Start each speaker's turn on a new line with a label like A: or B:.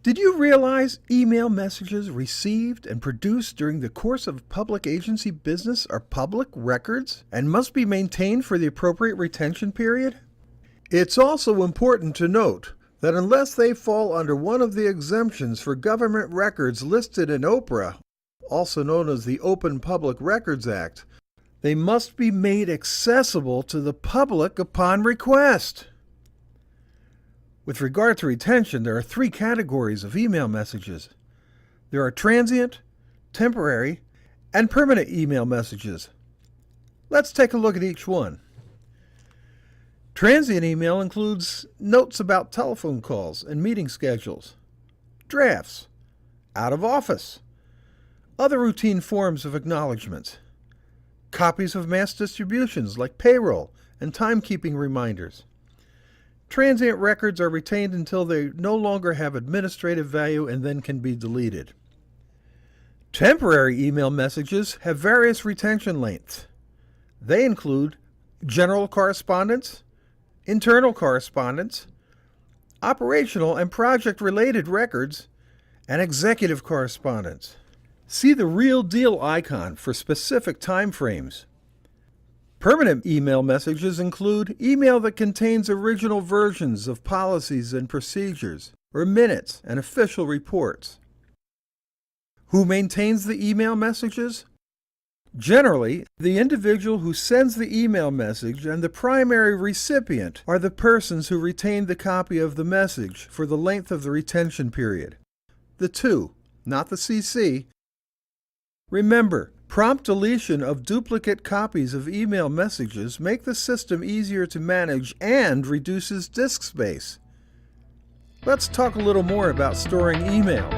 A: Did you realize email messages received and produced during the course of public agency business are public records and must be maintained for the appropriate retention period? It's also important to note that unless they fall under one of the exemptions for government records listed in OPRA, also known as the Open Public Records Act, they must be made accessible to the public upon request. With regard to retention, there are three categories of email messages. There are transient, temporary, and permanent email messages. Let's take a look at each one. Transient email includes notes about telephone calls and meeting schedules, drafts, out of office, other routine forms of acknowledgments, copies of mass distributions like payroll and timekeeping reminders. Transient records are retained until they no longer have administrative value and then can be deleted. Temporary email messages have various retention lengths. They include general correspondence, internal correspondence, operational and project-related records, and executive correspondence. See the Real Deal icon for specific time frames. Permanent email messages include email that contains original versions of policies and procedures, or minutes and official reports. Who maintains the email messages? Generally, the individual who sends the email message and the primary recipient are the persons who retain the copy of the message for the length of the retention period. The two, not the CC. Remember, prompt deletion of duplicate copies of email messages make the system easier to manage and reduces disk space. Let's talk a little more about storing email.